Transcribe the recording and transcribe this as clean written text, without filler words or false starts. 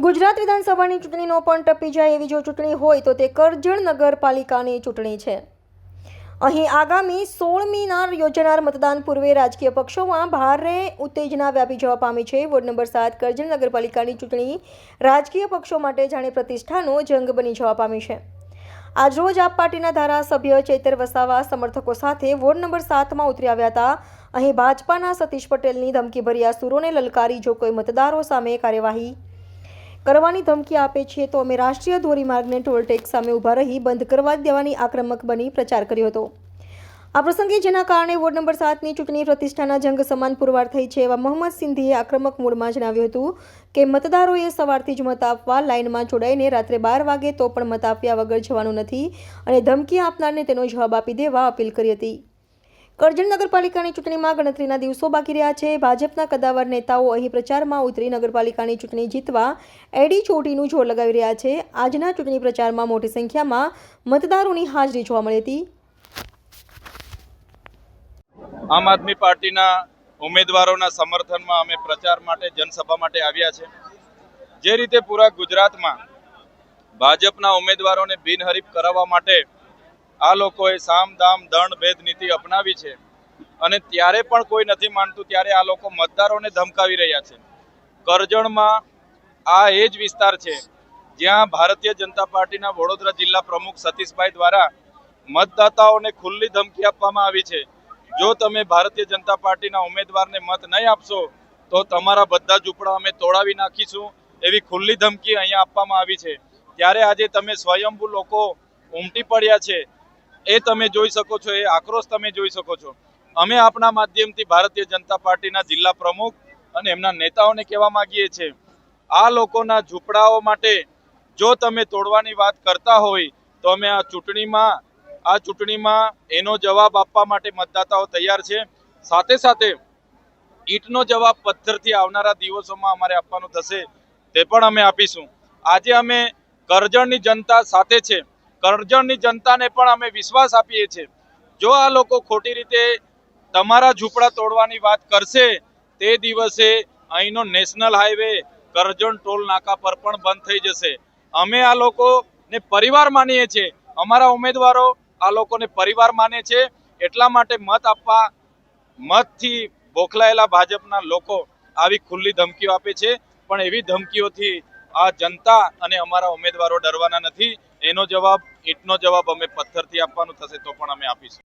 ગુજરાત વિધાનસભાની ચૂંટણીનો પણ ટપી જાય એવી જો ચૂંટણી હોય તો તે કરજણ નગરપાલિકાની ચૂંટણી છે। અહીં આગામી 16મીના યોજાનાર મતદાન પૂર્વે રાજકીય પક્ષોમાં ભારે ઉત્તેજના વ્યાપી જવા પામી છે। વોર્ડ નંબર 7 કરજણ નગરપાલિકાની ચૂંટણી રાજકીય પક્ષો માટે જાણે પ્રતિષ્ઠાનો જંગ બની જવા પામી છે। આજરોજ આપ પાર્ટીના ધારાસભ્ય ચૈતર વસાવા સમર્થકો સાથે વોર્ડ નંબર 7માં ઉતરી આવ્યા હતા। અહીં ભાજપાના સતીશ પટેલની ધમકીભર્યા સૂરોને લલકારી જો કોઈ મતદારો સામે કાર્યવાહી કરવાની ધમકી આપે છે તો અમે રાષ્ટ્રીય ધોરીમાર્ગને ટોલ ટેક્સ સામે ઊભા રહી બંધ કરવા દેવાની આક્રમક બની પ્રચાર કર્યો હતો। આ પ્રસંગે જેના કારણે વોર્ડ નંબર 7ની ચૂંટણી પ્રતિષ્ઠાના જંગ સમાન પુરવાર થઈ છે એવા મોહમ્મદ સિંધીએ આક્રમક મૂડમાં જણાવ્યું હતું કે મતદારોએ સવારથી જ મત આપવા લાઇનમાં જોડાઈને રાત્રે 12 વાગે તો પણ મત આપ્યા વગર જવાનું નથી અને ધમકી આપનારને તેનો જવાબ આપી દેવા અપીલ કરી હતી। કરજણ નગરપાલિકાની ચૂંટણીમાં ગણતરીના દિવસો બાકી રહ્યા છે। ભાજપના કદાવર નેતાઓ અહીં પ્રચારમાં ઉતરી નગરપાલિકાની ચૂંટણી જીતવા એડી ચોટીનું જોર લગાવી રહ્યા છે। આજના ચૂંટણી પ્રચારમાં મોટી સંખ્યામાં મતદારોની હાજરી જોવા મળી હતી। આમ આદમી પાર્ટીના ઉમેદવારોના સમર્થનમાં અમે પ્રચાર માટે જનસભા માટે આવ્યા છે। જે રીતે પૂરા ગુજરાતમાં ભાજપના ઉમેદવારોને બિનહરીફ કરાવવા માટે આ લોકોએ સામ દામ દંડ ભેદ નીતિ અપનાવી છે અને ત્યારે પણ કોઈ નથી માનતું ત્યારે આ લોકો મતદારોને ધમકાવી રહ્યા છે। કરજણમાં આ એ જ વિસ્તાર છે જ્યાં ભારતીય જનતા પાર્ટીના વડોદરા જિલ્લા પ્રમુખ સતીશભાઈ દ્વારા મતદાતાઓને ખુલ્લી ધમકી આપવામાં આવી છે। જો તમે ભારતીય જનતા પાર્ટીના ઉમેદવારને મત નહીં આપશો તો તમારા બધા ઝૂંપડા અમે તોડાવી નાખીશું એવી ખુલ્લી ધમકી અહીંયા આપવામાં આવી છે। ત્યારે આજે તમે સ્વયંભૂ લોકો ઉમટી પડ્યા છે એ તમે જોઈ શકો છો, એ આક્રોશ તમે જોઈ શકો છો। અમે આપણા માધ્યમથી ભારતીય જનતા પાર્ટીના જિલ્લા પ્રમુખ અને એમના નેતાઓને કહેવા માંગીએ છીએ આ લોકોના ઝૂંપડાઓ માટે જો તમે તોડવાની વાત કરતા હોય તો અમે આ ચૂંટણીમાં એનો જવાબ આપવા માટે મતદાતાઓ તૈયાર છે। સાથે સાથે ઈંટનો જવાબ પથ્થરથી આવનારા દિવસોમાં અમારે આપવાનો થશે તે પણ અમે આપીશું। આજે અમે કરજણની જનતા સાથે છે। કરજણની જનતાને પણ અમે વિશ્વાસ આપીએ છીએ જો આ લોકો ખોટી રીતે તમારા ઝૂંપડા તોડવાની વાત કરશે તે દિવસે અહીંનો નેશનલ હાઈવે કરજણ ટોલ નાકા પર પણ બંધ થઈ જશે। અમે આ લોકોને પરિવાર માનીએ છીએ, અમારા ઉમેદવારો આ લોકોને પરિવાર માને છે। એટલા માટે મતથી બોખલાયેલા ભાજપના લોકો આવી ખુલ્લી ધમકીઓ આપે છે પણ એવી ધમકીઓથી આ જનતા અને અમારા ઉમેદવારો ડરવાના નથી। એનો જવાબ ઈંટનો જવાબ અમે પથ્થરથી આપવાનું થશે તો પણ અમે આપીશું।